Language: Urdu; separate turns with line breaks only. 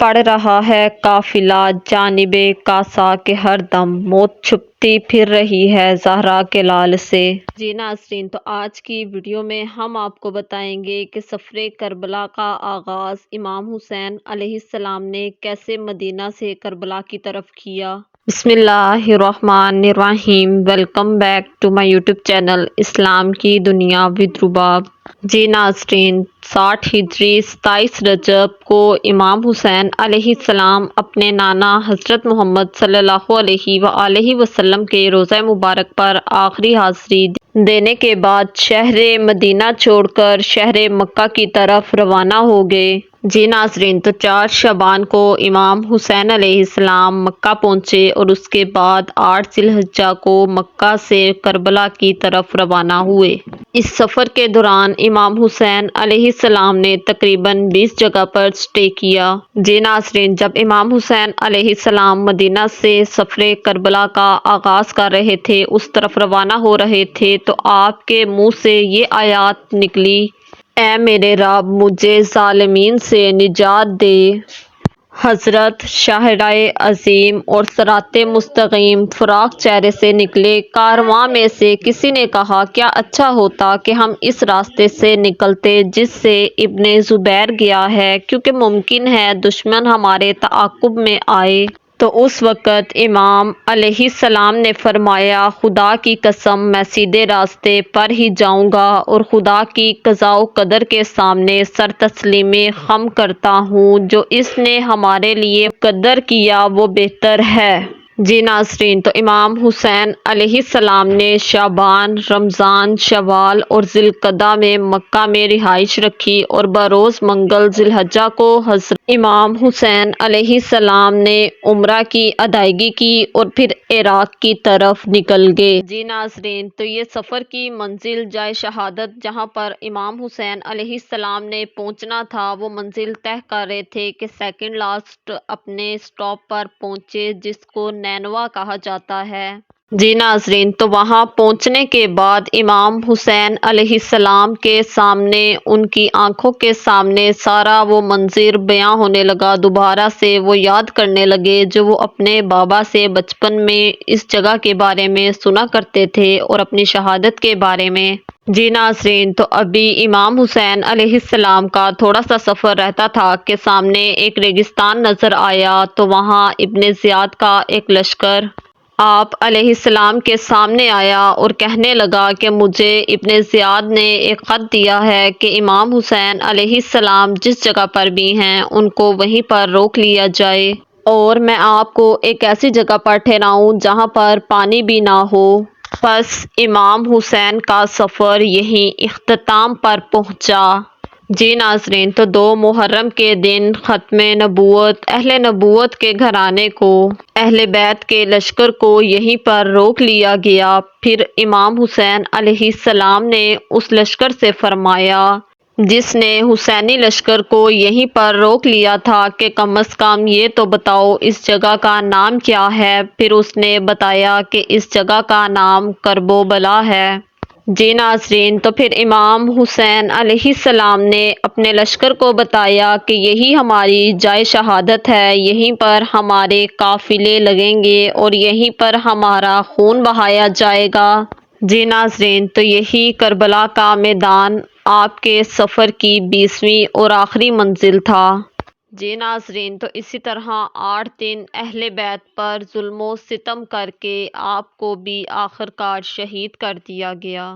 پڑ رہا ہے قافلہ جانب کاسا کہ ہر دم موت چھپتی پھر رہی ہے زہرا کے لال سے۔ جی ناظرین، تو آج کی ویڈیو میں ہم آپ کو بتائیں گے کہ سفر کربلا کا آغاز امام حسین علیہ السلام نے کیسے مدینہ سے کربلا کی طرف کیا۔ بسم اللہ الرحمن الرحیم۔ Welcome back to my YouTube channel اسلام کی دنیا ود رباب۔ جی ناظرین، 60 ہجری 27 رجب کو امام حسین علیہ السلام اپنے نانا حضرت محمد صلی اللہ علیہ وآلہ وسلم کے روضہ مبارک پر آخری حاضری دینے کے بعد شہر مدینہ چھوڑ کر شہر مکہ کی طرف روانہ ہو گئے۔ جی ناظرین، تو 4 شعبان کو امام حسین علیہ السلام مکہ پہنچے اور اس کے بعد 8 ذی الحجہ کو مکہ سے کربلا کی طرف روانہ ہوئے۔ اس سفر کے دوران امام حسین علیہ السلام نے تقریباً 20 جگہ پر سٹے کیا۔ جی ناظرین، جب امام حسین علیہ السلام مدینہ سے سفر کربلا کا آغاز کر رہے تھے، اس طرف روانہ ہو رہے تھے، تو آپ کے منہ سے یہ آیات نکلی: اے میرے رب، مجھے ظالمین سے نجات دے۔ حضرت شاہراہ عظیم اور صراط مستقیم فراق چہرے سے نکلے۔ کارواں میں سے کسی نے کہا، کیا اچھا ہوتا کہ ہم اس راستے سے نکلتے جس سے ابن زبیر گیا ہے، کیونکہ ممکن ہے دشمن ہمارے تعاقب میں آئے۔ تو اس وقت امام علیہ السلام نے فرمایا، خدا کی قسم، میں سیدھے راستے پر ہی جاؤں گا اور خدا کی قضاء و قدر کے سامنے سر تسلیم خم کرتا ہوں۔ جو اس نے ہمارے لیے مقدر کیا وہ بہتر ہے۔ جی ناظرین، تو امام حسین علیہ السلام نے شعبان، رمضان، شوال اور ذی القعدہ میں مکہ میں رہائش رکھی اور بروز منگل ذی الحجہ کو حضرت امام حسین علیہ السلام نے عمرہ کی ادائیگی کی اور پھر عراق کی طرف نکل گئے۔ جی ناظرین، تو یہ سفر کی منزل جائے شہادت جہاں پر امام حسین علیہ السلام نے پہنچنا تھا، وہ منزل طے کر رہے تھے کہ سیکنڈ لاسٹ اپنے سٹاپ پر پہنچے جس کو نینوا کہا جاتا ہے۔ جی ناظرین، تو وہاں پہنچنے کے بعد امام حسین علیہ السلام کے سامنے، ان کی آنکھوں کے سامنے سارا وہ منظر بیاں ہونے لگا۔ دوبارہ سے وہ یاد کرنے لگے جو وہ اپنے بابا سے بچپن میں اس جگہ کے بارے میں سنا کرتے تھے اور اپنی شہادت کے بارے میں۔ جی ناظرین، تو ابھی امام حسین علیہ السلام کا تھوڑا سا سفر رہتا تھا کہ سامنے ایک ریگستان نظر آیا، تو وہاں ابن زیاد کا ایک لشکر آپ علیہ السلام کے سامنے آیا اور کہنے لگا کہ مجھے ابن زیاد نے ایک خط دیا ہے کہ امام حسین علیہ السلام جس جگہ پر بھی ہیں ان کو وہیں پر روک لیا جائے اور میں آپ کو ایک ایسی جگہ پر ٹھہراؤں جہاں پر پانی بھی نہ ہو۔ بس امام حسین کا سفر یہیں اختتام پر پہنچا۔ جی ناظرین، تو 2 محرم کے دن ختم نبوت اہل نبوت کے گھرانے کو، اہل بیت کے لشکر کو یہیں پر روک لیا گیا۔ پھر امام حسین علیہ السلام نے اس لشکر سے فرمایا جس نے حسینی لشکر کو یہیں پر روک لیا تھا کہ کم از کم یہ تو بتاؤ اس جگہ کا نام کیا ہے۔ پھر اس نے بتایا کہ اس جگہ کا نام کربوبلا ہے۔ جی ناظرین، تو پھر امام حسین علیہ السلام نے اپنے لشکر کو بتایا کہ یہی ہماری جائے شہادت ہے، یہیں پر ہمارے قافلے لگیں گے اور یہیں پر ہمارا خون بہایا جائے گا۔ جی ناظرین، تو یہی کربلا کا میدان آپ کے سفر کی 20ویں اور آخری منزل تھا۔ جی ناظرین، تو اسی طرح 8 دن اہل بیت پر ظلم و ستم کر کے آپ کو بھی آخر کار شہید کر دیا گیا۔